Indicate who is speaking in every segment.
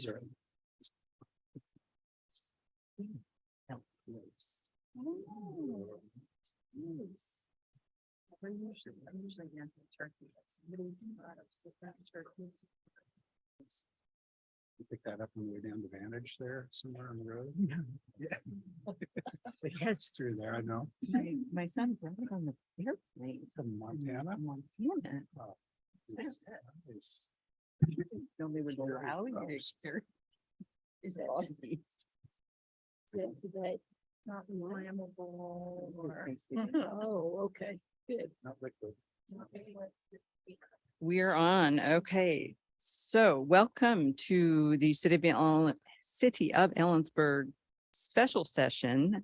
Speaker 1: Sure. You pick that up on the way down to Vantage there somewhere on the road. Yeah. It's through there, I know.
Speaker 2: My son brought it on the airplane
Speaker 1: From Montana.
Speaker 2: Montana.
Speaker 1: Oh, it's-
Speaker 2: No, they would go out there. Is it today? Not flammable or? Oh, okay, good.
Speaker 1: not liquid.
Speaker 3: We're on. Okay. So welcome to the City of Ellensburg special session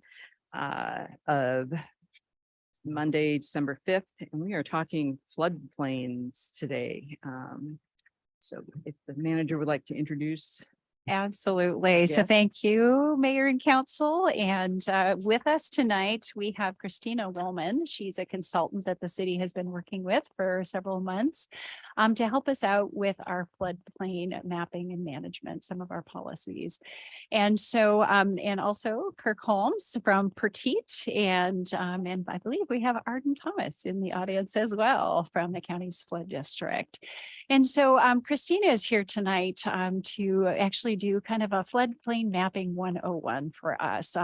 Speaker 3: of Monday, December 5th. And we are talking floodplains today. So if the manager would like to introduce.
Speaker 4: Absolutely. So
Speaker 3: Yes.
Speaker 4: thank you, Mayor and Council. And with us tonight, we have Christina Woolman. She's a consultant that the city has been working with for several months to help us out with our floodplain mapping and management, some of our policies. And so, and also Kirk Holmes from Petite, and I believe we have Arden Thomas in the audience as well from the county's flood district. And so Christina is here tonight to actually do kind of a floodplain mapping 101 for us.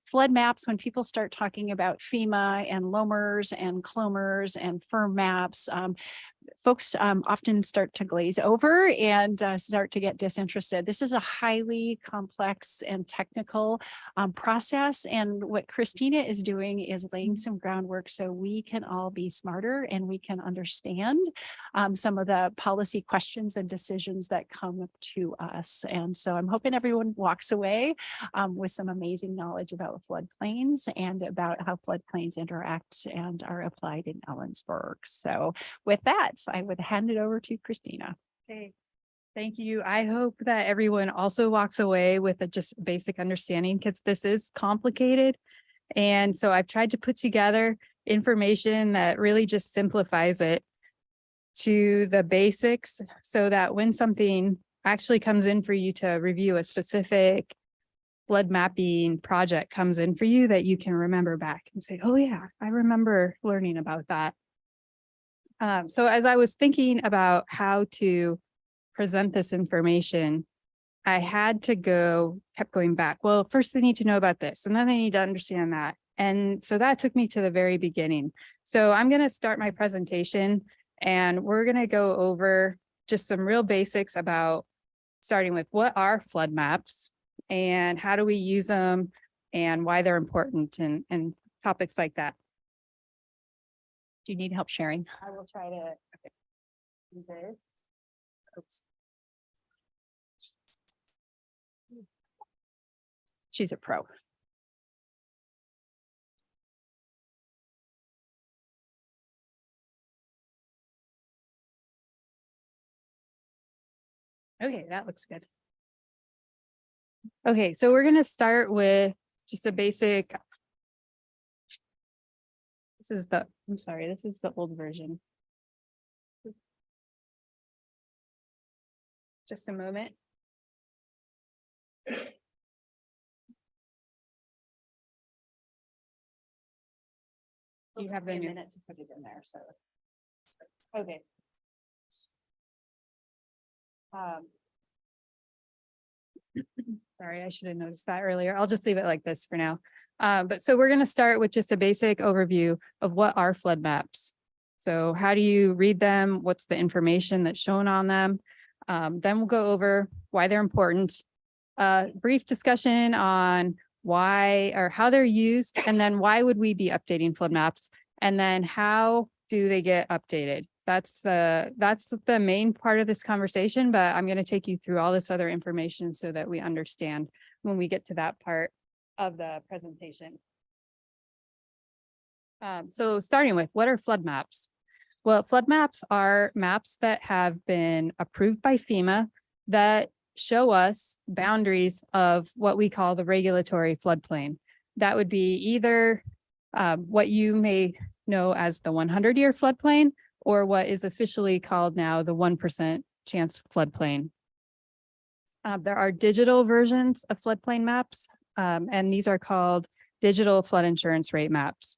Speaker 4: Flood maps, when people start talking about FEMA and LOMERS and CLOMERS and firm maps, folks often start to glaze over and start to get disinterested. This is a highly complex and technical process. And what Christina is doing is laying some groundwork so we can all be smarter and we can understand some of the policy questions and decisions that come to us. And so I'm hoping everyone walks away with some amazing knowledge about floodplains and about how floodplains interact and are applied in Ellensburg. So with that, I would hand it over to Christina.
Speaker 5: Okay, thank you. I hope that everyone also walks away with a just basic understanding because this is complicated. And so I've tried to put together information that really just simplifies it to the basics so that when something actually comes in for you to review, a specific flood mapping project comes in for you, that you can remember back and say, oh yeah, I remember learning about that. So as I was thinking about how to present this information, I had to kept going back. Well, first they need to know about this, and then they need to understand that. And so that took me to the very beginning. So I'm going to start my presentation and we're going to go over just some real basics about starting with what are flood maps and how do we use them and why they're important and topics like that.
Speaker 4: Do you need help sharing?
Speaker 5: I will try to do this. Oops.
Speaker 4: She's a pro.
Speaker 5: Okay, that looks good. Okay, so we're going to start with just a basic. I'm sorry, this is the old version. Just a moment. Do you have the new?
Speaker 4: minute to put it in there? So
Speaker 5: Okay. Sorry, I should have noticed that earlier. I'll just leave it like this for now. But so we're going to start with just a basic overview of what are flood maps. So how do you read them? What's the information that's shown on them? Then we'll go over why they're important. Brief discussion on why or how they're used, and then why would we be updating flood maps? And then how do they get updated? That's the main part of this conversation, but I'm going to take you through all this other information so that we understand when we get to that part of the presentation. So starting with, what are flood maps? Well, flood maps are maps that have been approved by FEMA that show us boundaries of what we call the regulatory floodplain. That would be either what you may know as the 100-year floodplain, or what is officially called now the 1% chance floodplain. There are digital versions of floodplain maps, and these are called digital flood insurance rate maps.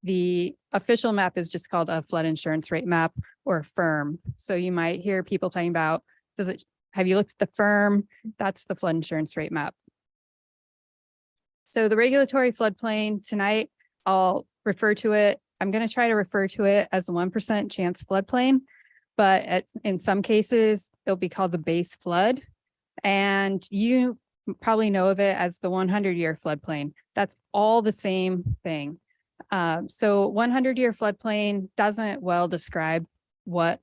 Speaker 5: The official map is just called a flood insurance rate map or FIRM. So you might hear people talking about, have you looked at the FIRM? That's the flood insurance rate map. So the regulatory floodplain tonight, I'll refer to it. I'm going to try to refer to it as the 1% chance floodplain, but in some cases, it'll be called the base flood. And you probably know of it as the 100-year floodplain. That's all the same thing. So 100-year floodplain doesn't well describe what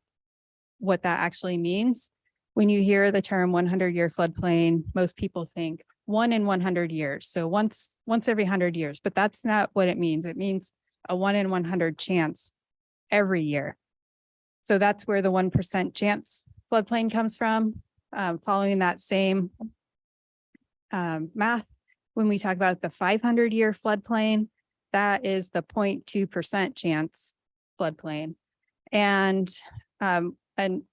Speaker 5: that actually means. When you hear the term 100-year floodplain, most people think 1 in 100 years. So once every 100 years, but that's not what it means. It means a 1 in 100 chance every year. So that's where the 1% chance floodplain comes from. Following that same math, when we talk about the 500-year floodplain, that is the 0.2% chance floodplain. And an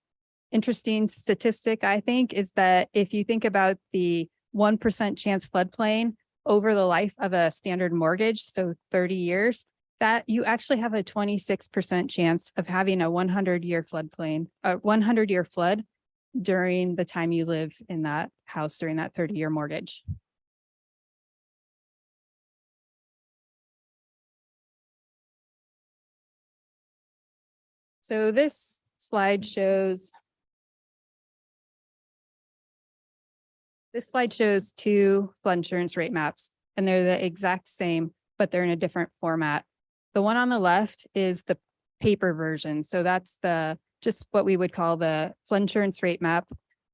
Speaker 5: interesting statistic, I think, is that if you think about the 1% chance floodplain over the life of a standard mortgage, so 30 years, that you actually have a 26% chance of having a 100-year floodplain, a 100-year flood during the time you live in that house during that 30-year mortgage. So this slide shows two flood insurance rate maps, and they're the exact same, but they're in a different format. The one on the left is the paper version. So that's just what we would call the flood insurance rate map.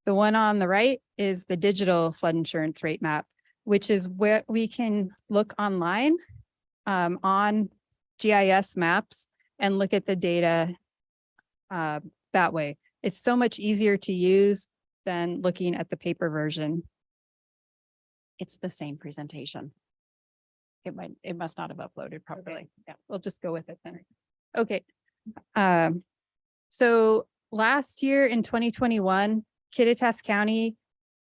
Speaker 5: The one on the right is the digital flood insurance rate map, which is where we can look online on GIS maps and look at the data that way. It's so much easier to use than looking at the paper version.
Speaker 4: It's the same presentation. It must not have uploaded properly.
Speaker 5: Okay. Yeah, we'll just go with it then. Okay. So last year in 2021, Kittitas County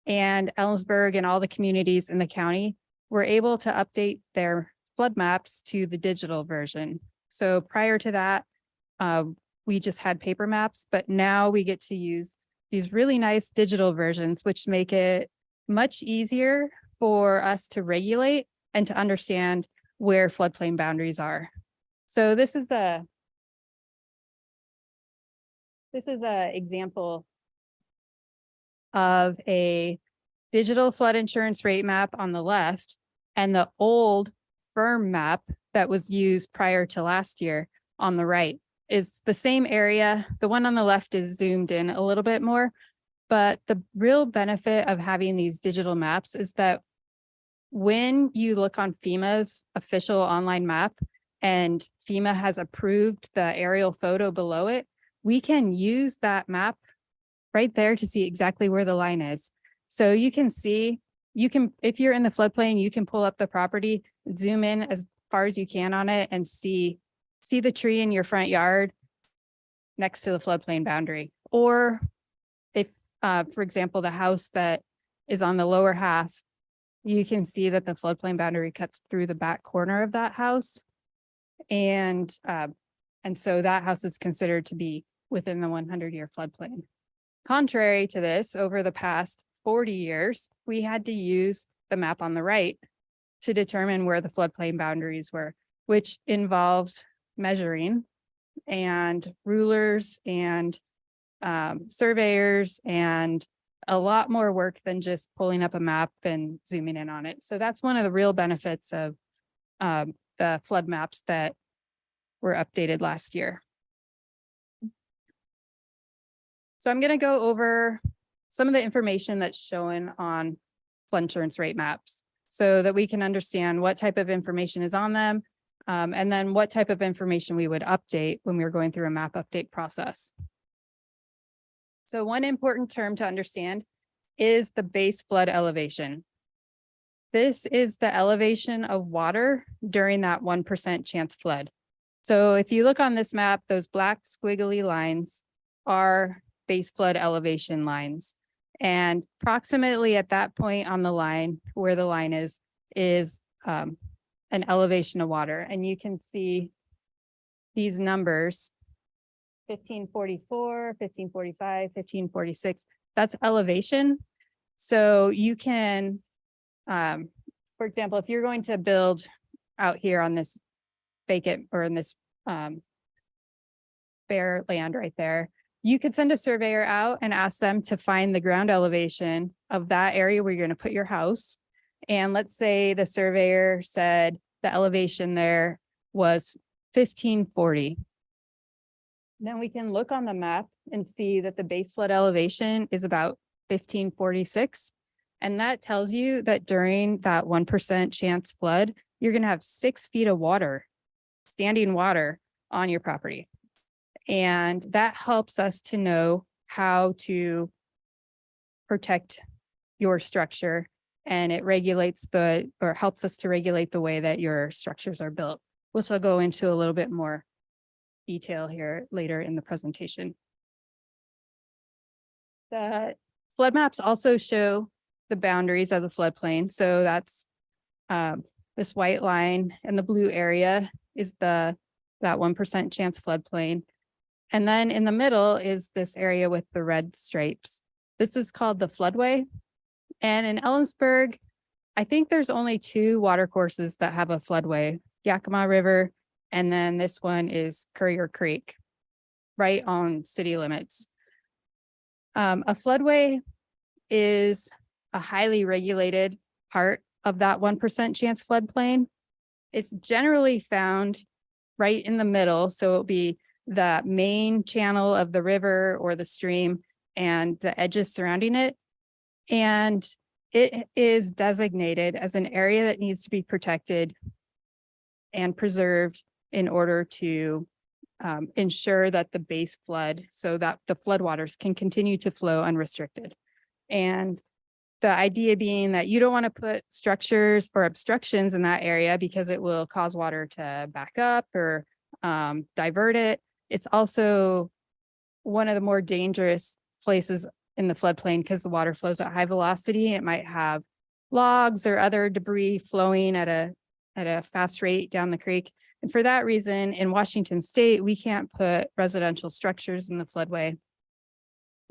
Speaker 5: and Ellensburg and all the communities in the county were able to update their flood maps to the digital version. So prior to that, we just had paper maps, but now we get to use these really nice digital versions, which make it much easier for us to regulate and to understand where floodplain boundaries are. So this is a example of a digital flood insurance rate map on the left and the old FIRM map that was used prior to last year on the right. Is the same area. The one on the left is zoomed in a little bit more, but the real benefit of having these digital maps is that when you look on FEMA's official online map and FEMA has approved the aerial photo below it, we can use that map right there to see exactly where the line is. So you can see, if you're in the floodplain, you can pull up the property, zoom in as far as you can on it and see the tree in your front yard next to the floodplain boundary. Or if, for example, the house that is on the lower half, you can see that the floodplain boundary cuts through the back corner of that house. And so that house is considered to be within the 100-year floodplain. Contrary to this, over the past 40 years, we had to use the map on the right to determine where the floodplain boundaries were, which involved measuring and rulers and surveyors and a lot more work than just pulling up a map and zooming in on it. So that's one of the real benefits of the flood maps that were updated last year. So I'm going to go over some of the information that's shown on flood insurance rate maps so that we can understand what type of information is on them, and then what type of information we would update when we were going through a map update process. So one important term to understand is the base flood elevation. This is the elevation of water during that 1% chance flood. So if you look on this map, those black squiggly lines are base flood elevation lines. And approximately at that point on the line, where the line is an elevation of water. And you can see these numbers, 1544, 1545, 1546, that's elevation. So you can, for example, if you're going to build out here on this vacant or in this bare land right there, you could send a surveyor out and ask them to find the ground elevation of that area where you're going to put your house. And let's say the surveyor said the elevation there was 1540. Then we can look on the map and see that the base flood elevation is about 1546. And that tells you that during that 1% chance flood, you're going to have 6 feet of water, standing water on your property. And that helps us to know how to protect your structure. And it regulates or helps us to regulate the way that your structures are built, which I'll go into a little bit more detail here later in the presentation. The flood maps also show the boundaries of the floodplain. So that's this white line, and the blue area is that 1% chance floodplain. And then in the middle is this area with the red stripes. This is called the floodway. And in Ellensburg, I think there's only 2 watercourses that have a floodway, Yakima River, and then this one is Courier Creek, right on city limits. A floodway is a highly regulated part of that 1% chance floodplain. It's generally found right in the middle. So it'll be the main channel of the river or the stream and the edges surrounding it. And it is designated as an area that needs to be protected and preserved in order to ensure that the base flood, so that the floodwaters can continue to flow unrestricted. And the idea being that you don't want to put structures or obstructions in that area because it will cause water to back up or divert it. It's also one of the more dangerous places in the floodplain because the water flows at high velocity. It might have logs or other debris flowing at a fast rate down the creek. And for that reason, in Washington state, we can't put residential structures in the floodway.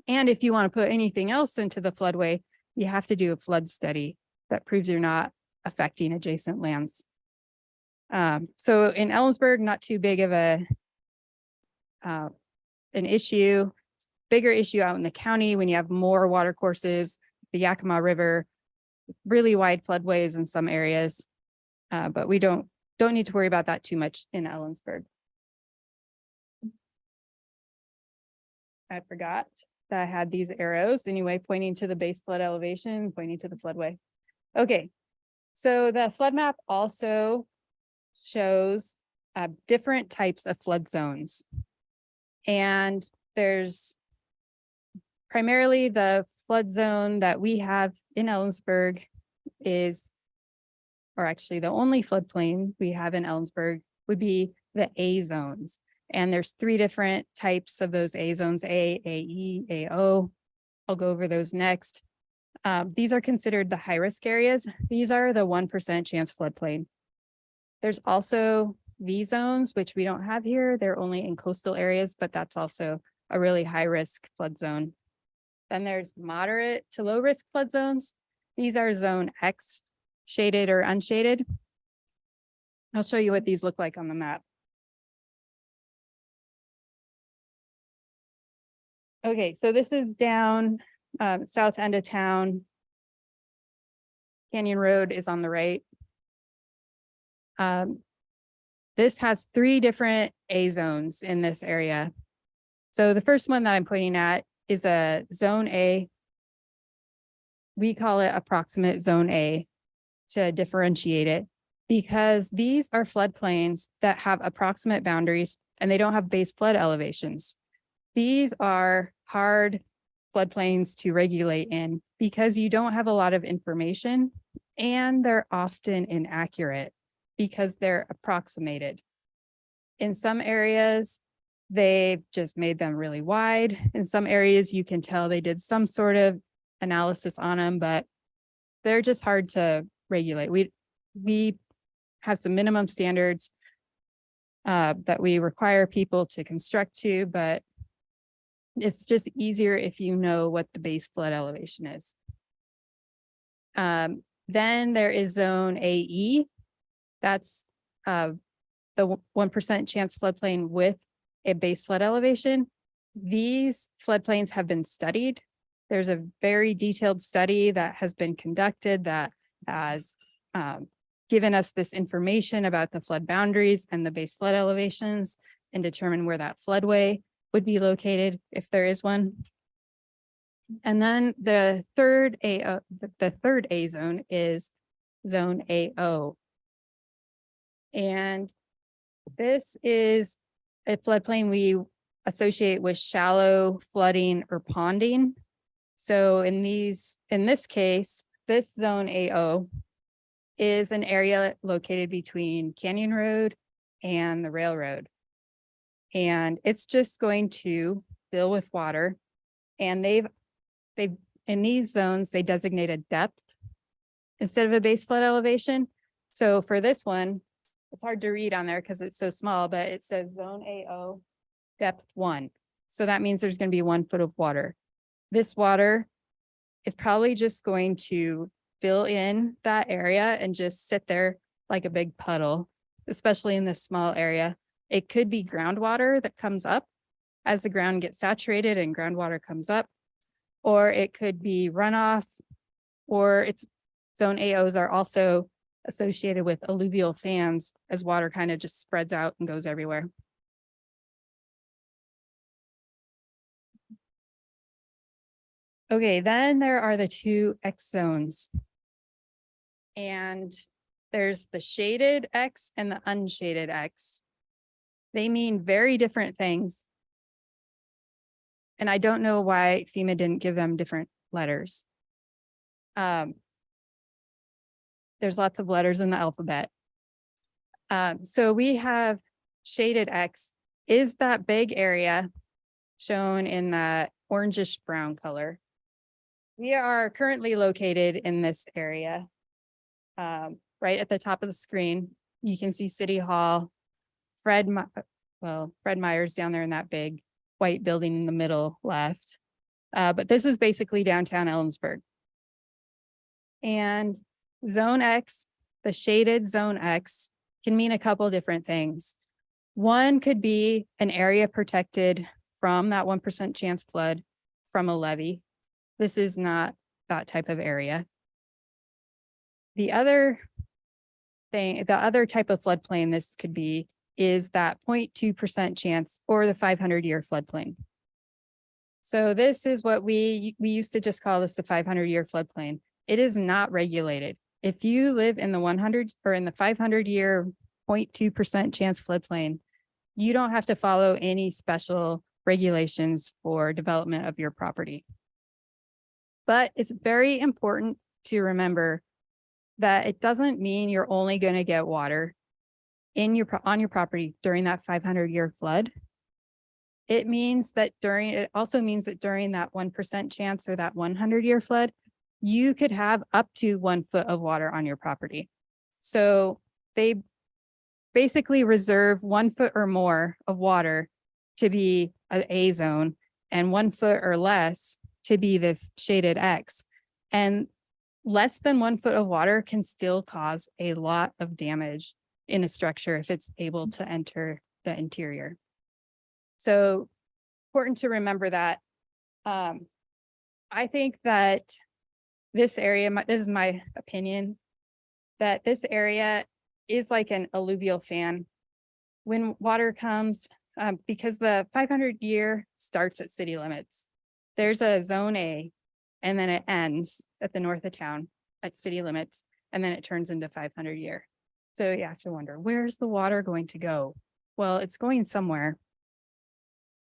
Speaker 5: And if you want to put anything else into the floodway, you have to do a flood study that proves you're not affecting adjacent lands. So in Ellensburg, not too big of an issue. Bigger issue out in the county when you have more water courses, the Yakima River, really wide floodways in some areas. But we don't need to worry about that too much in Ellensburg. I forgot that I had these arrows anyway, pointing to the base flood elevation, pointing to the floodway. Okay, so the flood map also shows different types of flood zones. And there's primarily the flood zone that we have in Ellensburg is, or actually the only floodplain we have in Ellensburg would be the A zones. And there's 3 different types of those A zones, A, AE, AO. I'll go over those next. These are considered the high risk areas. These are the 1% chance floodplain. There's also V zones, which we don't have here. They're only in coastal areas, but that's also a really high risk flood zone. Then there's moderate to low risk flood zones. These are zone X, shaded or unshaded. I'll show you what these look like on the map. Okay, so this is down south end of town. Canyon Road is on the right. This has 3 different A zones in this area. So the first one that I'm pointing at is a zone A. We call it approximate zone A to differentiate it because these are floodplains that have approximate boundaries and they don't have base flood elevations. These are hard floodplains to regulate in because you don't have a lot of information and they're often inaccurate because they're approximated. In some areas, they've just made them really wide. In some areas, you can tell they did some sort of analysis on them, but they're just hard to regulate. We have some minimum standards that we require people to construct to, but it's just easier if you know what the base flood elevation is. Then there is zone AE. That's the 1% chance floodplain with a base flood elevation. These floodplains have been studied. There's a very detailed study that has been conducted that has given us this information about the flood boundaries and the base flood elevations and determine where that floodway would be located if there is one. And then the third A zone is zone AO. And this is a floodplain we associate with shallow flooding or ponding. So in this case, this zone AO is an area located between Canyon Road and the railroad. And it's just going to fill with water. And they've in these zones, they designate a depth instead of a base flood elevation. So for this one, it's hard to read on there because it's so small, but it says zone AO depth 1. So that means there's going to be 1 foot of water. This water is probably just going to fill in that area and just sit there like a big puddle, especially in this small area. It could be groundwater that comes up as the ground gets saturated and groundwater comes up, or it could be runoff, or it's zone AOs are also associated with alluvial fans as water kind of just spreads out and goes everywhere. Okay, then there are the 2 X zones. And there's the shaded X and the unshaded X. They mean very different things. And I don't know why FEMA didn't give them different letters. There's lots of letters in the alphabet. So we have shaded X is that big area shown in that orangish brown color. We are currently located in this area. Right at the top of the screen, you can see City Hall, Fred Meyer's down there in that big white building in the middle left. But this is basically downtown Ellensburg. And zone X, the shaded zone X, can mean a couple different things. One could be an area protected from that 1% chance flood from a levee. This is not that type of area. The other type of floodplain this could be is that 0.2% chance or the 500-year floodplain. So this is what we used to just call this the 500-year floodplain. It is not regulated. If you live in the 100 or in the 500-year 0.2% chance floodplain, you don't have to follow any special regulations for development of your property. But it's very important to remember that it doesn't mean you're only going to get water on your property during that 500-year flood. It also means that during that 1% chance or that 100-year flood, you could have up to 1 foot of water on your property. So they basically reserve 1 foot or more of water to be an A zone and 1 foot or less to be this shaded X. And less than 1 foot of water can still cause a lot of damage in a structure if it's able to enter the interior. So important to remember that. I think that this area, this is my opinion, that this area is like an alluvial fan. When water comes, because the 500-year starts at city limits, there's a zone A, and then it ends at the north of town at city limits, and then it turns into 500-year. So you have to wonder, where's the water going to go? Well, it's going somewhere,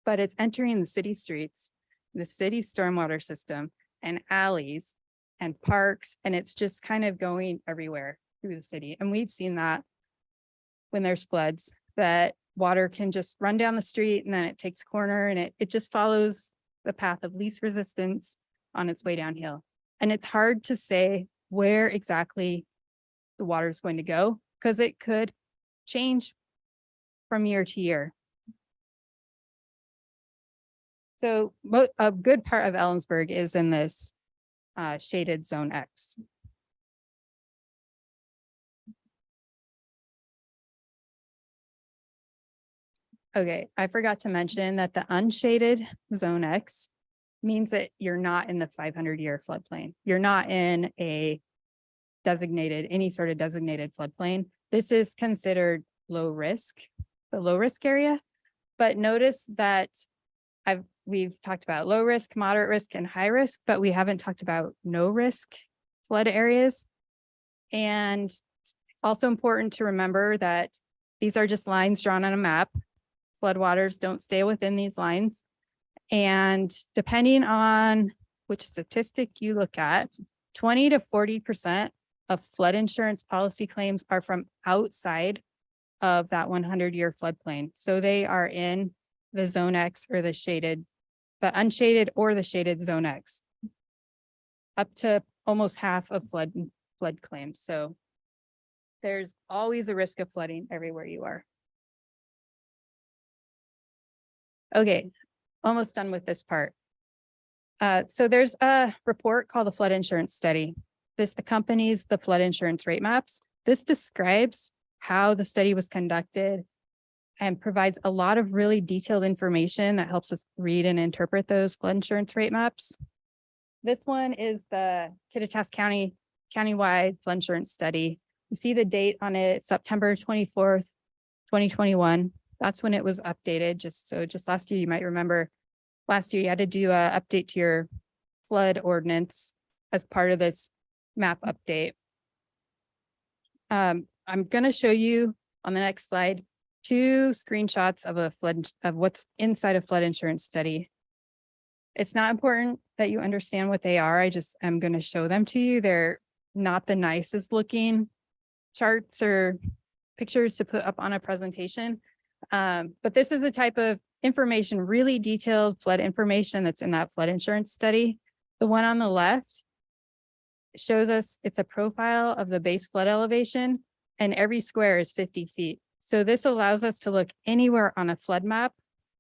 Speaker 5: but it's entering the city streets, the city stormwater system, and alleys and parks, and it's just kind of going everywhere through the city. And we've seen that when there's floods, that water can just run down the street and then it takes a corner and it just follows the path of least resistance on its way downhill. And it's hard to say where exactly the water is going to go because it could change from year to year. So a good part of Ellensburg is in this shaded zone X. Okay, I forgot to mention that the unshaded zone X means that you're not in the 500-year floodplain. You're not in a designated, any sort of designated floodplain. This is considered low risk, the low risk area. But notice that we've talked about low risk, moderate risk, and high risk, but we haven't talked about no risk flood areas. And also important to remember that these are just lines drawn on a map. Floodwaters don't stay within these lines. And depending on which statistic you look at, 20 to 40% of flood insurance policy claims are from outside of that 100-year floodplain. So they are in the zone X or the unshaded or the shaded zone X. Up to almost half of flood claims. So there's always a risk of flooding everywhere you are. Okay, almost done with this part. So there's a report called the Flood Insurance Study. This accompanies the flood insurance rate maps. This describes how the study was conducted and provides a lot of really detailed information that helps us read and interpret those flood insurance rate maps. This one is the Kittitas County countywide flood insurance study. You see the date on it, September 24th, 2021. That's when it was updated. Just last year, you might remember last year you had to do a update to your flood ordinance as part of this map update. I'm going to show you on the next slide 2 screenshots of what's inside a flood insurance study. It's not important that you understand what they are. I just am going to show them to you. They're not the nicest looking charts or pictures to put up on a presentation. But this is a type of information, really detailed flood information that's in that flood insurance study. The one on the left shows us it's a profile of the base flood elevation, and every square is 50 feet. So this allows us to look anywhere on a flood map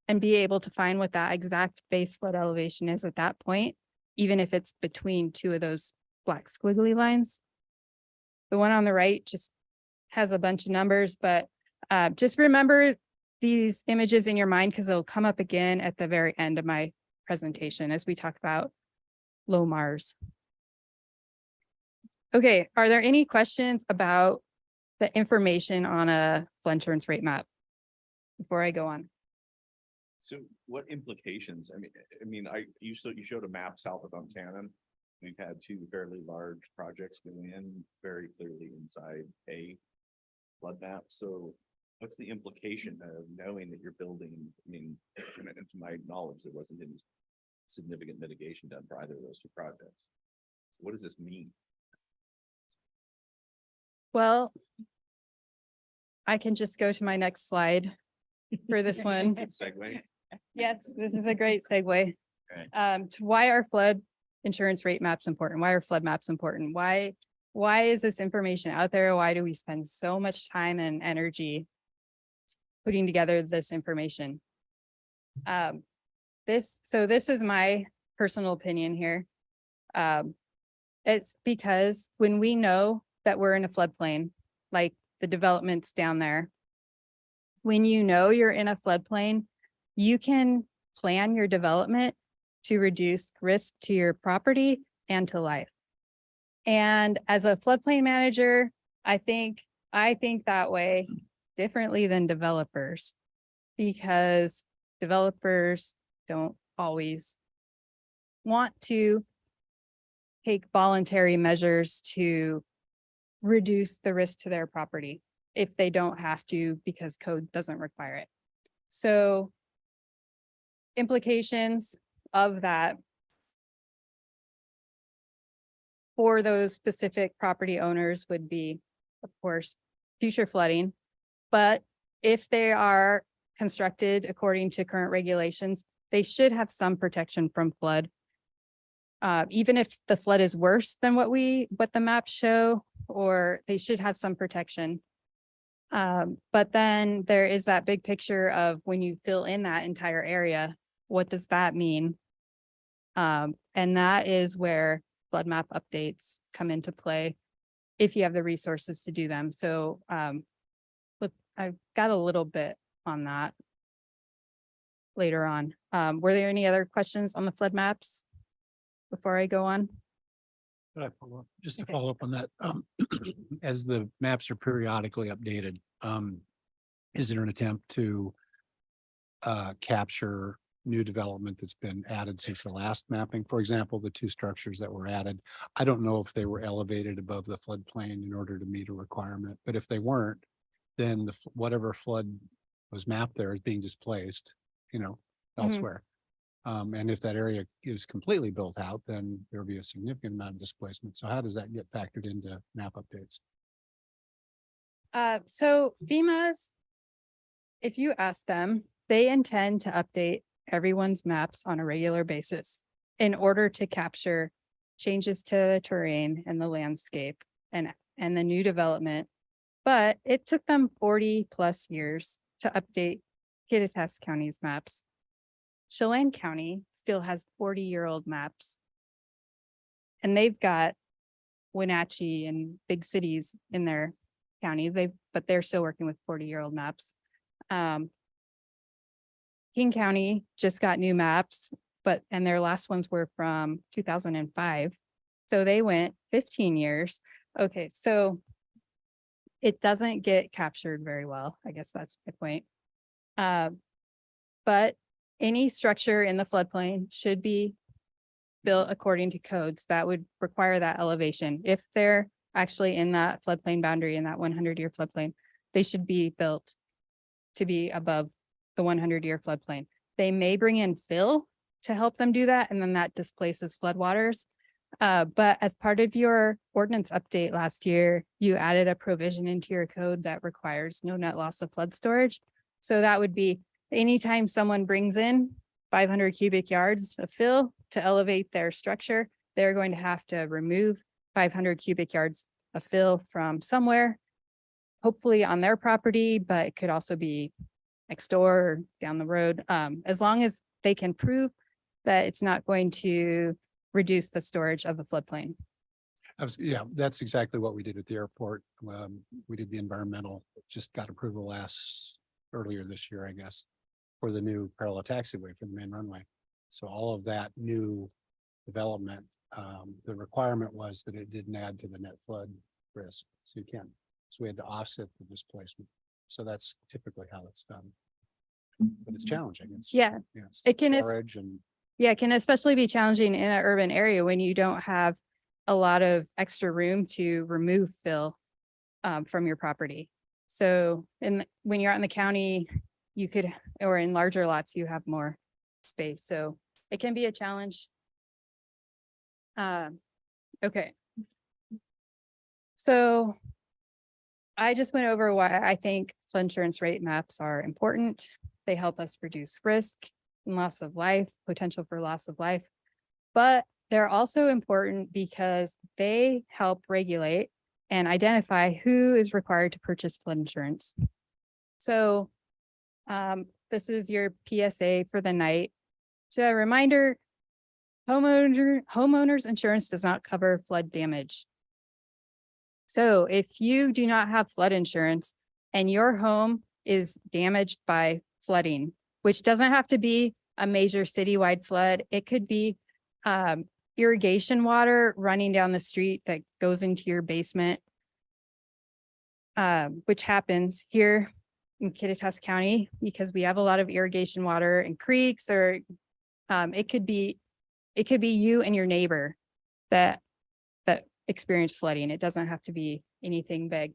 Speaker 5: and be able to find what that exact base flood elevation is at that point, even if it's between 2 of those black squiggly lines. The one on the right just has a bunch of numbers, but just remember these images in your mind because they'll come up again at the very end of my presentation as we talk about low Mars. Okay, are there any questions about the information on a flood insurance rate map before I go on?
Speaker 6: So what implications? You showed a map south of Untitled. We've had 2 fairly large projects go in very clearly inside a flood map. So what's the implication of knowing that you're building? To my knowledge, there wasn't any significant mitigation done for either of those 2 projects. So what does this mean?
Speaker 5: Well, I can just go to my next slide for this one.
Speaker 6: Segue.
Speaker 5: Yes, this is a great segue.
Speaker 6: Okay.
Speaker 5: To why are flood insurance rate maps important? Why are flood maps important? Why is this information out there? Why do we spend so much time and energy putting together this information? This is my personal opinion here. It's because when we know that we're in a floodplain, like the developments down there, when you know you're in a floodplain, you can plan your development to reduce risk to your property and to life. And as a floodplain manager, I think that way differently than developers, because developers don't always want to take voluntary measures to reduce the risk to their property if they don't have to because code doesn't require it. So implications of that for those specific property owners would be, of course, future flooding. But if they are constructed according to current regulations, they should have some protection from flood. even if the flood is worse than what the maps show, or they should have some protection. But then there is that big picture of when you fill in that entire area, what does that mean? And that is where flood map updates come into play if you have the resources to do them. So, look, I've got a little bit on that later on. Were there any other questions on the flood maps before I go on?
Speaker 1: Could I follow up? Just to
Speaker 5: Okay.
Speaker 1: follow up on that, as the maps are periodically updated, is there an attempt to capture new development that's been added since the last mapping? For example, the two structures that were added, I don't know if they were elevated above the floodplain in order to meet a requirement, but if they weren't, then whatever flood was mapped there is being displaced, elsewhere. And if that area is completely built out, then there'll be a significant amount of displacement. So how does that get factored into map updates?
Speaker 5: So FEMA's, if you ask them, they intend to update everyone's maps on a regular basis in order to capture changes to the terrain and the landscape and the new development. But it took them 40+ years to update Kittitas County's maps. Chelan County still has 40-year-old maps. And they've got Wenatchee and big cities in their county. But they're still working with 40-year-old maps. King County just got new maps, and their last ones were from 2005. So they went 15 years. Okay, so it doesn't get captured very well. I guess that's my point. But any structure in the floodplain should be built according to codes that would require that elevation. If they're actually in that floodplain boundary, in that 100-year floodplain, they should be built to be above the 100-year floodplain. They may bring in fill to help them do that, and then that displaces floodwaters. But as part of your ordinance update last year, you added a provision into your code that requires no net loss of flood storage. So that would be anytime someone brings in 500 cubic yards of fill to elevate their structure, they're going to have to remove 500 cubic yards of fill from somewhere, hopefully on their property, but it could also be next door or down the road, as long as they can prove that it's not going to reduce the storage of the floodplain.
Speaker 1: Yeah, that's exactly what we did at the airport. We did the environmental, just got approval earlier this year, I guess, for the new parallel taxiway for the main runway. So all of that new development, the requirement was that it didn't add to the net flood risk. So we had to offset the displacement. So that's typically how it's done. But it's challenging.
Speaker 5: It can
Speaker 1: storage and
Speaker 5: it can especially be challenging in an urban area when you don't have a lot of extra room to remove fill from your property. So when you're out in the county, you could, or in larger lots, you have more space. So it can be a challenge. Okay. So I just went over why I think flood insurance rate maps are important. They help us reduce risk and loss of life, potential for loss of life. But they're also important because they help regulate and identify who is required to purchase flood insurance. So this is your PSA for the night. So a reminder, homeowners insurance does not cover flood damage. So if you do not have flood insurance and your home is damaged by flooding, which doesn't have to be a major citywide flood, it could be irrigation water running down the street that goes into your basement, which happens here in Kittitas County because we have a lot of irrigation water and creeks, or it could be you and your neighbor that experience flooding. It doesn't have to be anything big.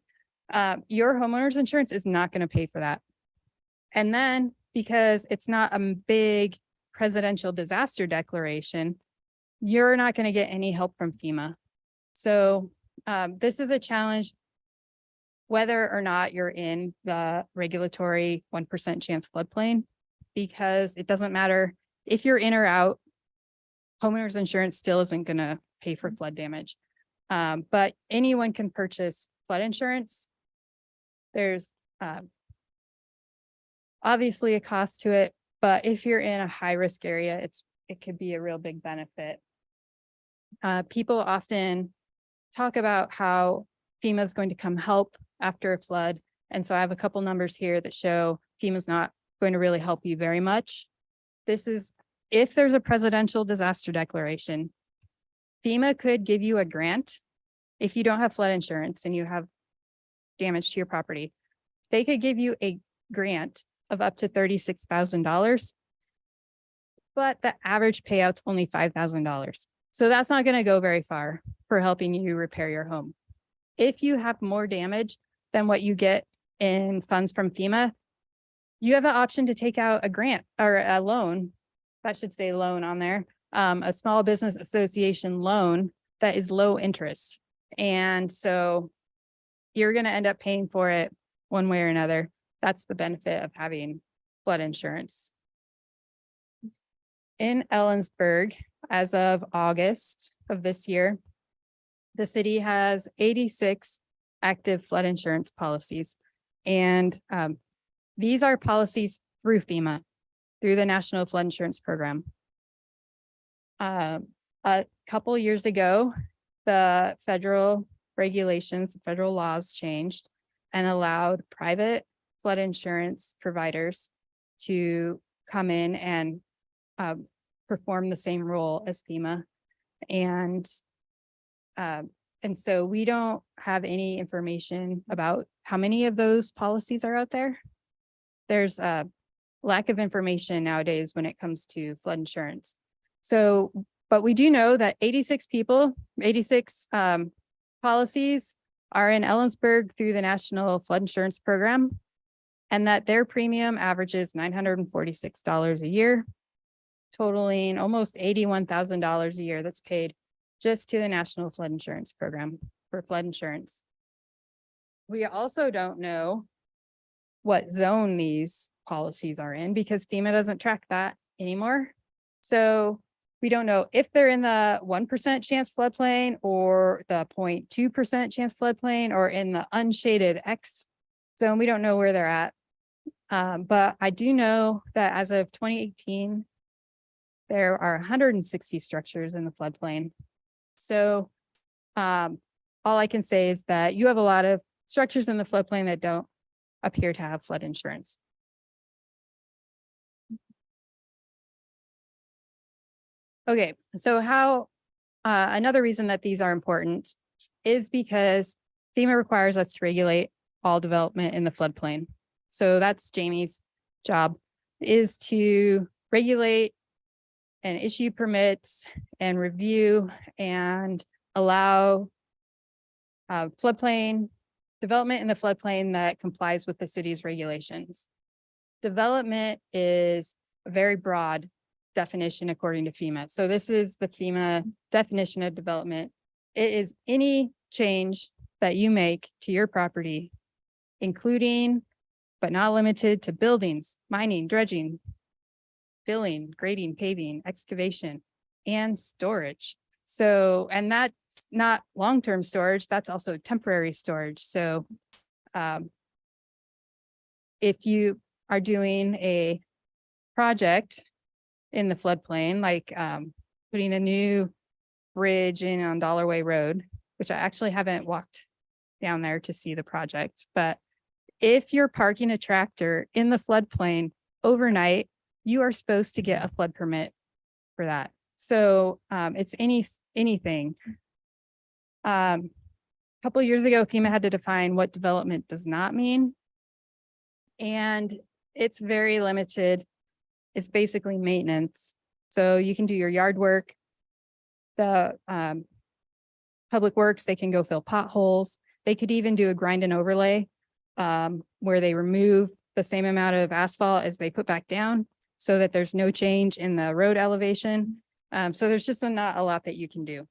Speaker 5: Your homeowner's insurance is not going to pay for that. And then because it's not a big presidential disaster declaration, you're not going to get any help from FEMA. So this is a challenge whether or not you're in the regulatory 1% chance floodplain, because it doesn't matter if you're in or out. homeowners insurance still isn't gonna pay for flood damage. But anyone can purchase flood insurance. There's obviously a cost to it, but if you're in a high risk area, it could be a real big benefit. People often talk about how FEMA is going to come help after a flood. And so I have a couple numbers here that show FEMA's not going to really help you very much. This is if there's a presidential disaster declaration, FEMA could give you a grant. If you don't have flood insurance and you have damage to your property, they could give you a grant of up to $36,000. But the average payout's only $5,000. So that's not going to go very far for helping you repair your home. If you have more damage than what you get in funds from FEMA, you have the option to take out a grant or a loan. That should say loan on there. A small business association loan that is low interest. And so you're going to end up paying for it one way or another. That's the benefit of having flood insurance. In Ellensburg, as of August of this year, the city has 86 active flood insurance policies. And these are policies through FEMA, through the National Flood Insurance Program. A couple years ago, the federal regulations, federal laws changed and allowed private flood insurance providers to come in and perform the same role as FEMA. And so we don't have any information about how many of those policies are out there. There's a lack of information nowadays when it comes to flood insurance. So, but we do know that 86 policies are in Ellensburg through the National Flood Insurance Program, and that their premium averages $946 a year, totaling almost $81,000 a year that's paid just to the National Flood Insurance Program for flood insurance. We also don't know what zone these policies are in because FEMA doesn't track that anymore. So we don't know if they're in the 1% chance floodplain or the 0.2% chance floodplain or in the unshaded X zone. We don't know where they're at. But I do know that as of 2018, there are 160 structures in the floodplain. So all I can say is that you have a lot of structures in the floodplain that don't appear to have flood insurance. Okay, so how another reason that these are important is because FEMA requires us to regulate all development in the floodplain. So that's Jamie's job, is to regulate and issue permits and review and allow floodplain development in the floodplain that complies with the city's regulations. Development is a very broad definition according to FEMA. So this is the FEMA definition of development. It is any change that you make to your property, including but not limited to buildings, mining, dredging, filling, grading, paving, excavation, and storage. So, and that's not long-term storage, that's also temporary storage. So if you are doing a project in the floodplain, like putting a new bridge in on Dollarway Road, which I actually haven't walked down there to see the project, but if you're parking a tractor in the floodplain overnight, you are supposed to get a flood permit for that. So it's anything. A couple of years ago, FEMA had to define what development does not mean. And it's very limited. It's basically maintenance. So you can do your yard work. The public works, they can go fill potholes. They could even do a grind and overlay where they remove the same amount of asphalt as they put back down so that there's no change in the road elevation. So there's just not a lot that you can do.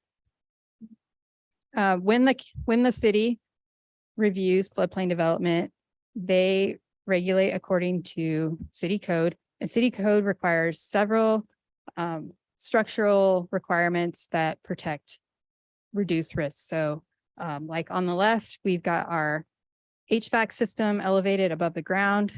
Speaker 5: When the city reviews floodplain development, they regulate according to city code, and city code requires several structural requirements that protect, reduce risks. So like on the left, we've got our HVAC system elevated above the ground.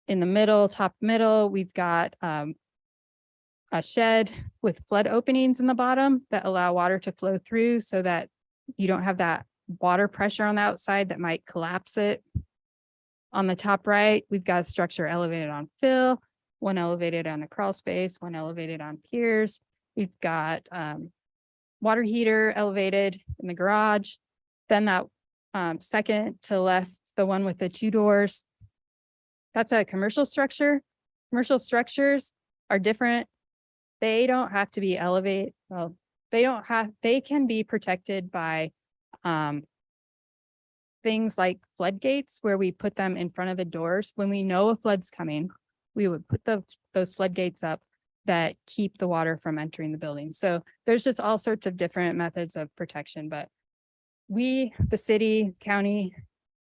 Speaker 5: In the middle, top middle, we've got a shed with flood openings in the bottom that allow water to flow through so that you don't have that water pressure on the outside that might collapse it. On the top right, we've got a structure elevated on fill, one elevated on the crawl space, one elevated on piers. We've got water heater elevated in the garage. Then that second to left, the one with the 2 doors, that's a commercial structure. Commercial structures are different. They don't have to be elevated. Well, they can be protected by things like floodgates, where we put them in front of the doors. When we know a flood's coming, we would put those floodgates up that keep the water from entering the building. So there's just all sorts of different methods of protection, but the city, county,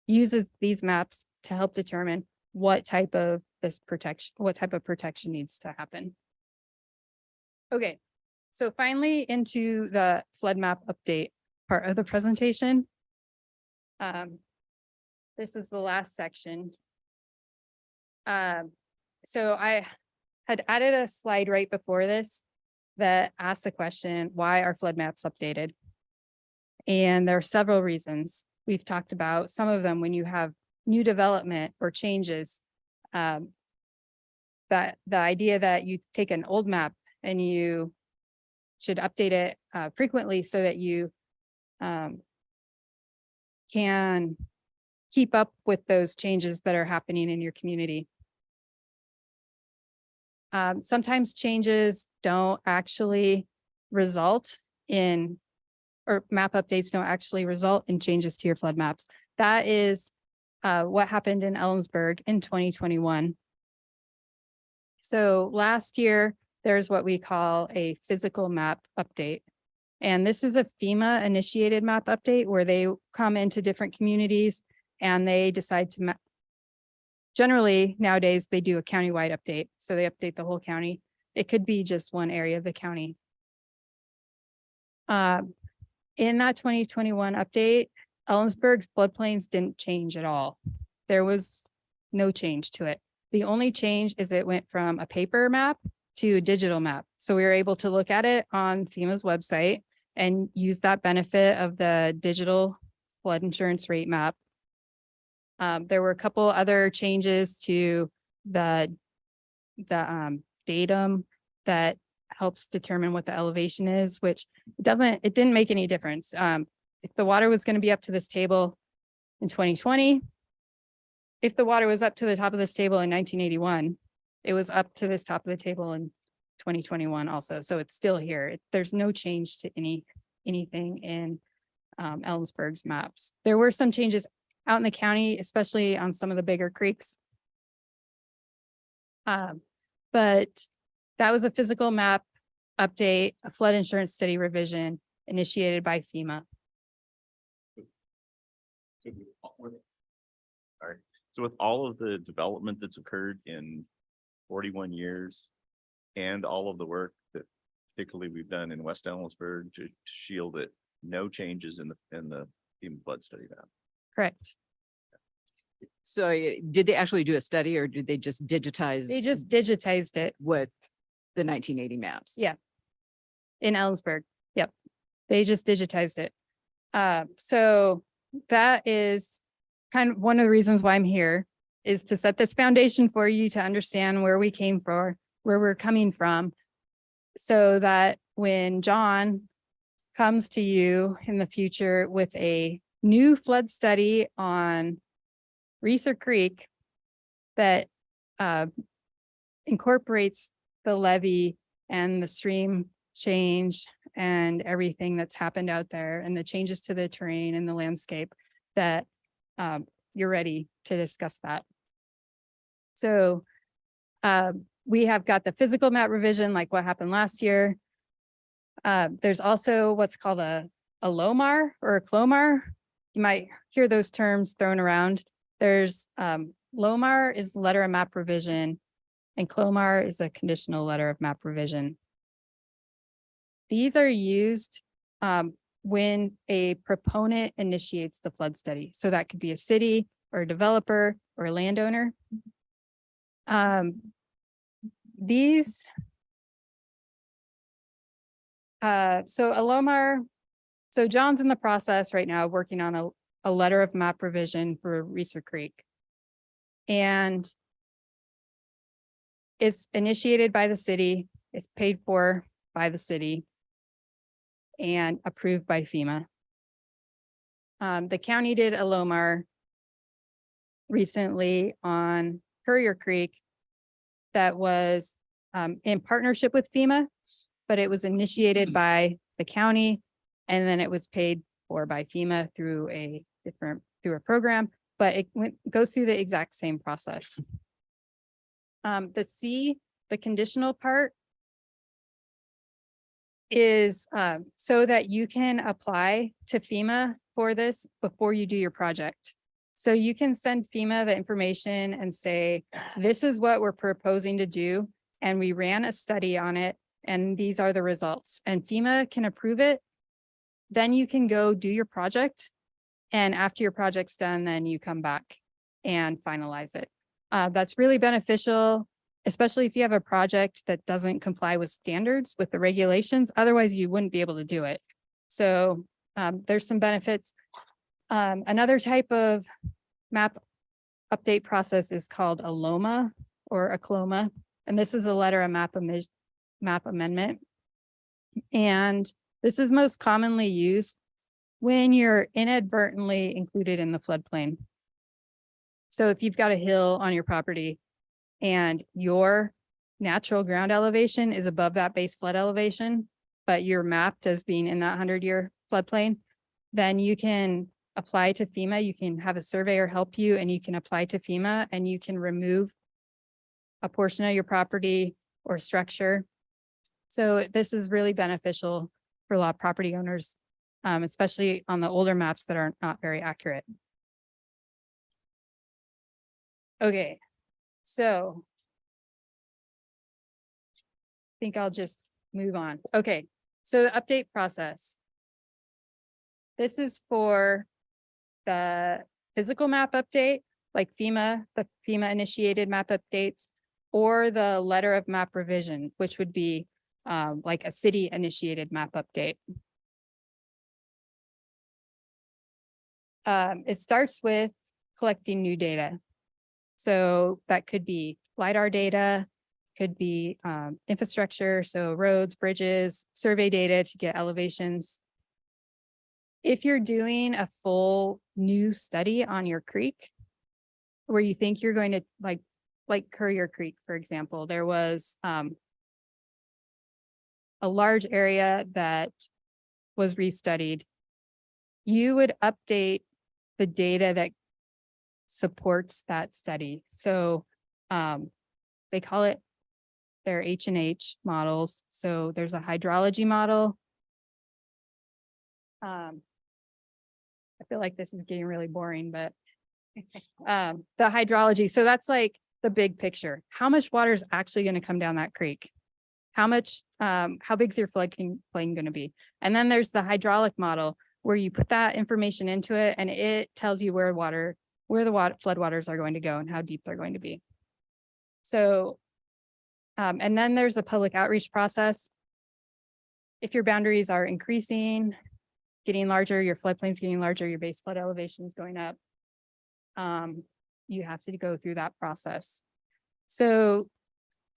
Speaker 5: uses these maps to help determine what type of protection needs to happen. Okay, so finally into the flood map update part of the presentation. This is the last section. So I had added a slide right before this that asks the question, why are flood maps updated? And there are several reasons. We've talked about some of them. When you have new development or changes, that the idea that you take an old map and you should update it frequently so that you can keep up with those changes that are happening in your community. Sometimes changes don't actually result in, or map updates don't actually result in changes to your flood maps. That is what happened in Ellensburg in 2021. So last year, there's what we call a physical map update. And this is a FEMA initiated map update where they come into different communities and they decide to map. Generally, nowadays, they do a countywide update. So they update the whole county. It could be just one area of the county. In that 2021 update, Ellensburg's floodplains didn't change at all. There was no change to it. The only change is it went from a paper map to a digital map. So we were able to look at it on FEMA's website and use that benefit of the digital flood insurance rate map. There were a couple other changes to the datum that helps determine what the elevation is, which it didn't make any difference. If the water was going to be up to this table in 2020, if the water was up to the top of this table in 1981, it was up to this top of the table in 2021 also. So it's still here. There's no change to anything in Ellensburg's maps. There were some changes out in the county, especially on some of the bigger creeks. But that was a physical map update, a flood insurance study revision initiated by FEMA.
Speaker 6: So with all of the development that's occurred in 41 years and all of the work that particularly we've done in West Ellensburg to shield it, no changes in the FEMA flood study map.
Speaker 5: Correct.
Speaker 3: So did they actually do a study or did they just digitize?
Speaker 5: They just digitized it.
Speaker 3: What the 1980 maps?
Speaker 5: Yeah. In Ellensburg. Yep. They just digitized it. So that is kind of one of the reasons why I'm here, is to set this foundation for you to understand where we came from, where we're coming from, so that when John comes to you in the future with a new flood study on Reeser Creek that incorporates the levee and the stream change and everything that's happened out there and the changes to the terrain and the landscape, that you're ready to discuss that. So we have got the physical map revision, like what happened last year. There's also what's called a LOMAR or a CLOMAR. You might hear those terms thrown around. There's LOMAR is letter of map revision and CLOMAR is a conditional letter of map revision. These are used when a proponent initiates the flood study. So that could be a city or a developer or a landowner. These so Alomar, so John's in the process right now working on a letter of map revision for Reeser Creek. And it's initiated by the city, it's paid for by the city, and approved by FEMA. The county did a Alomar recently on Courier Creek that was in partnership with FEMA, but it was initiated by the county, and then it was paid for by FEMA through a program, but it goes through the exact same process. The conditional part is so that you can apply to FEMA for this before you do your project. So you can send FEMA the information and say, this is what we're proposing to do. And we ran a study on it, and these are the results. And FEMA can approve it. Then you can go do your project. And after your project's done, then you come back and finalize it. That's really beneficial, especially if you have a project that doesn't comply with standards, with the regulations. Otherwise, you wouldn't be able to do it. So there's some benefits. Another type of map update process is called a LOMA or a CLOMA. And this is a letter of map amendment. And this is most commonly used when you're inadvertently included in the floodplain. So if you've got a hill on your property and your natural ground elevation is above that base flood elevation, but you're mapped as being in that 100-year floodplain, then you can apply to FEMA. You can have a surveyor help you, and you can apply to FEMA, and you can remove a portion of your property or structure. So this is really beneficial for a lot of property owners, especially on the older maps that are not very accurate. Okay, so I think I'll just move on. Okay, so the update process. This is for the physical map update, like the FEMA initiated map updates, or the letter of map revision, which would be like a city initiated map update. It starts with collecting new data. So that could be LiDAR data, could be infrastructure, so roads, bridges, survey data to get elevations. If you're doing a full new study on your creek, where you think you're going to like Courier Creek, for example, there was a large area that was restudied, you would update the data that supports that study. So they call it their H&H models. So there's a hydrology model. I feel like this is getting really boring, but the hydrology. So that's like the big picture. How much water is actually going to come down that creek? How much, how big is your floodplain going to be? And then there's the hydraulic model where you put that information into it, and it tells you where the floodwaters are going to go and how deep they're going to be. So, and then there's a public outreach process. If your boundaries are increasing, getting larger, your floodplain's getting larger, your base flood elevation is going up, you have to go through that process. So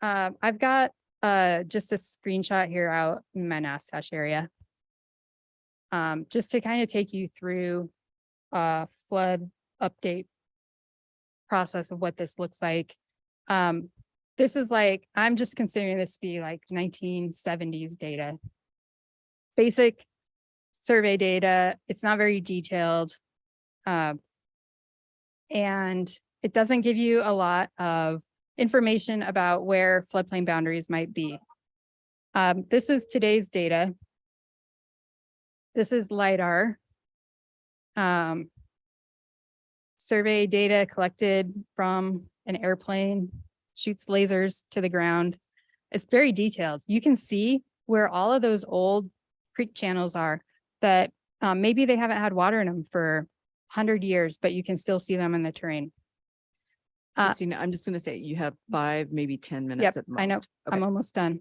Speaker 5: I've got just a screenshot here out in my Nastash area, just to kind of take you through flood update process of what this looks like. This is like, I'm just considering this to be like 1970s data. Basic survey data. It's not very detailed. And it doesn't give you a lot of information about where floodplain boundaries might be. This is today's data. This is LiDAR. Survey data collected from an airplane, shoots lasers to the ground. It's very detailed. You can see where all of those old creek channels are that maybe they haven't had water in them for 100 years, but you can still see them in the terrain.
Speaker 3: Christina, I'm just gonna say you have 5, maybe 10 minutes
Speaker 5: Yep,
Speaker 3: at most.
Speaker 5: I know.
Speaker 3: Okay.
Speaker 5: I'm almost done.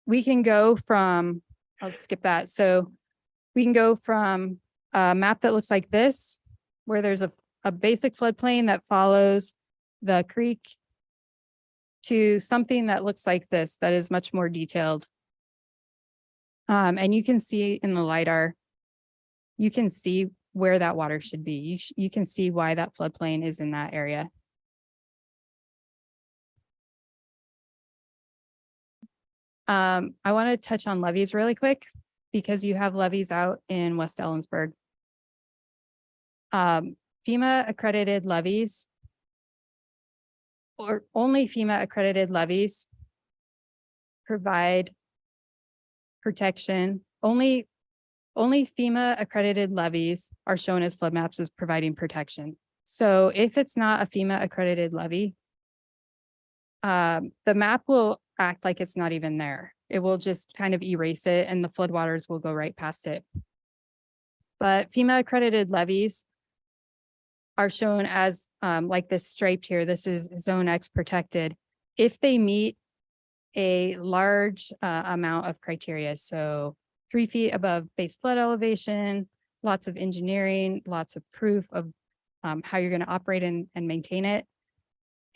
Speaker 5: We can go from, I'll skip that. So we can go from a map that looks like this, where there's a basic floodplain that follows the creek, to something that looks like this, that is much more detailed. And you can see in the LiDAR, you can see where that water should be. You can see why that floodplain is in that area. I want to touch on levees really quick because you have levees out in West Ellensburg. FEMA accredited levees, or only FEMA accredited levees, provide protection. Only FEMA accredited levees are shown as flood maps as providing protection. So if it's not a FEMA accredited levee, the map will act like it's not even there. It will just kind of erase it and the floodwaters will go right past it. But FEMA accredited levees are shown as like this striped here. This is zone X protected if they meet a large amount of criteria. So 3 feet above base flood elevation, lots of engineering, lots of proof of how you're going to operate and maintain it.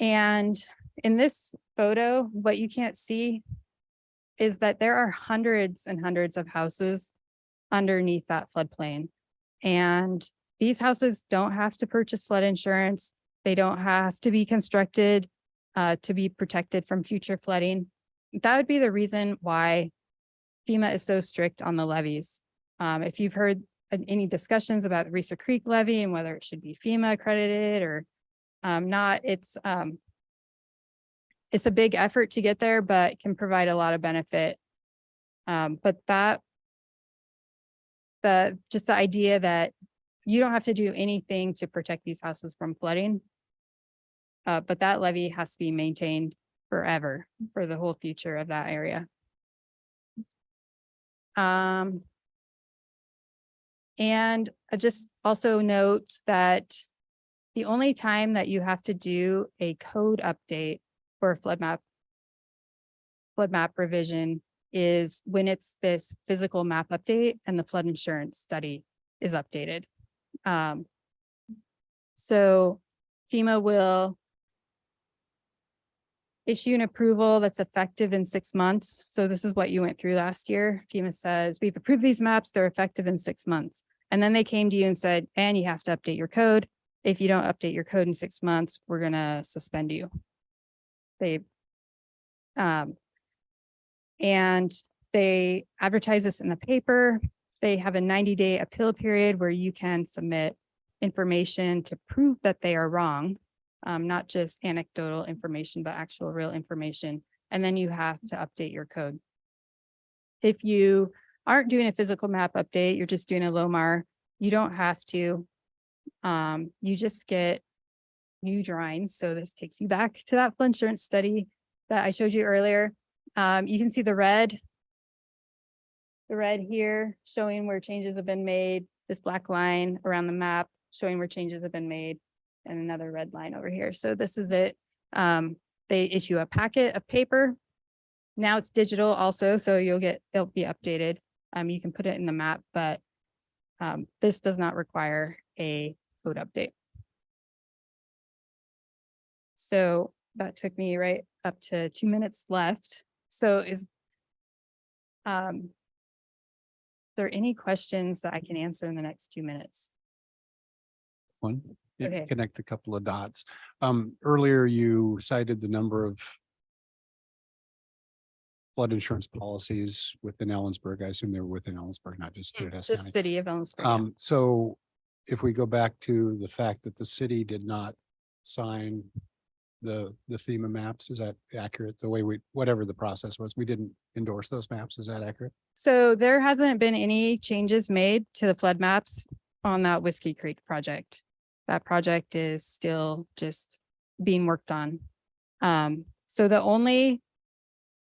Speaker 5: And in this photo, what you can't see is that there are hundreds and hundreds of houses underneath that floodplain. And these houses don't have to purchase flood insurance. They don't have to be constructed to be protected from future flooding. That would be the reason why FEMA is so strict on the levees. If you've heard any discussions about the Reeser Creek levee and whether it should be FEMA accredited or not, it's a big effort to get there, but can provide a lot of benefit. But just the idea that you don't have to do anything to protect these houses from flooding. But that levee has to be maintained forever for the whole future of that area. And I just also note that the only time that you have to do a code update for a flood map revision is when it's this physical map update and the flood insurance study is updated. So FEMA will issue an approval that's effective in 6 months. So this is what you went through last year. FEMA says, we've approved these maps, they're effective in 6 months. And then they came to you and said, and you have to update your code. If you don't update your code in 6 months, we're gonna suspend you. And they advertise this in the paper. They have a 90-day appeal period where you can submit information to prove that they are wrong. Not just anecdotal information, but actual real information. And then you have to update your code. If you aren't doing a physical map update, you're just doing a LOMAR, you don't have to. You just get new drawings. So this takes you back to that flood insurance study that I showed you earlier. You can see the red here showing where changes have been made, this black line around the map showing where changes have been made, and another red line over here. So this is it. They issue a packet of paper. Now it's digital also, so it'll be updated. You can put it in the map, but this does not require a code update. So that took me right up to 2 minutes left. So is there any questions that I can answer in the next 2 minutes?
Speaker 1: One,
Speaker 5: Okay.
Speaker 1: connect a couple of dots. Earlier you cited the number of flood insurance policies within Ellensburg. I assume they were within Ellensburg, not just Hess
Speaker 5: The
Speaker 1: County.
Speaker 5: city of Ellensburg. Yeah.
Speaker 1: So if we go back to the fact that the city did not sign the FEMA maps, is that accurate? The way whatever the process was, we didn't endorse those maps. Is that accurate?
Speaker 5: So there hasn't been any changes made to the flood maps on that Whiskey Creek project. That project is still just being worked on. So the only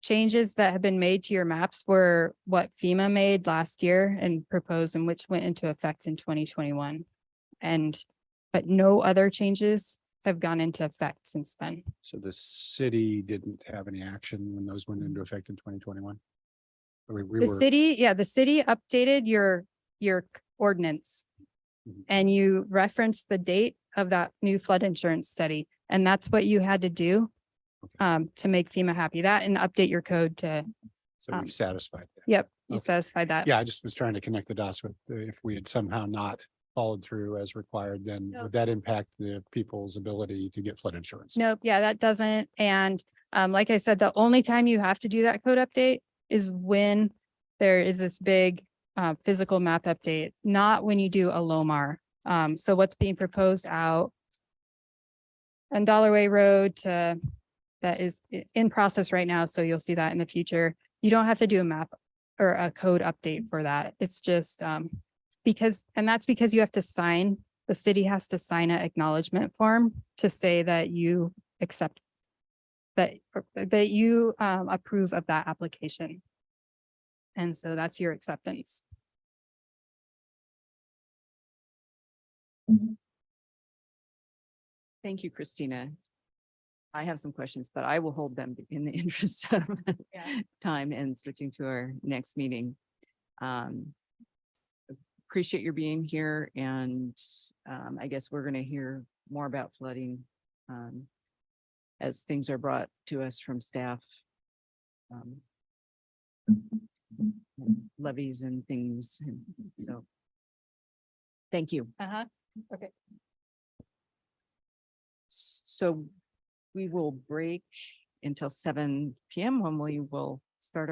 Speaker 5: changes that have been made to your maps were what FEMA made last year and proposed and which went into effect in 2021. But no other changes have gone into effect since then.
Speaker 1: So the city didn't have any action when those went into effect in 2021? We
Speaker 5: The
Speaker 1: were,
Speaker 5: city updated your ordinance.
Speaker 1: Mhm.
Speaker 5: And you referenced the date of that new flood insurance study, and that's what you had to do.
Speaker 1: Okay.
Speaker 5: To make FEMA happy, that and update your code to,
Speaker 1: so we've satisfied that.
Speaker 5: yep, you
Speaker 1: Okay.
Speaker 5: satisfied that.
Speaker 1: Yeah, I just was trying to connect the dots with, if we had somehow not followed through as required, then
Speaker 5: No.
Speaker 1: would that impact the people's ability to get flood insurance?
Speaker 5: Nope, yeah, that doesn't. And like I said, the only time you have to do that code update is when there is this big physical map update, not when you do a LOMAR. So what's being proposed out on Dollarway Road that is in process right now, so you'll see that in the future. You don't have to do a map or a code update for that. It's just that's because you have to sign, the city has to sign an acknowledgement form to say that you accept that you approve of that application. And so that's your acceptance.
Speaker 3: Thank you, Christina. I have some questions, but I will hold them in the interest of time and switching to our next meeting. Appreciate your being here, and I guess we're gonna hear more about flooding as things are brought to us from staff. Levies and things, and so. Thank you.
Speaker 5: Okay.
Speaker 3: So we will break until 7 p.m. when we will start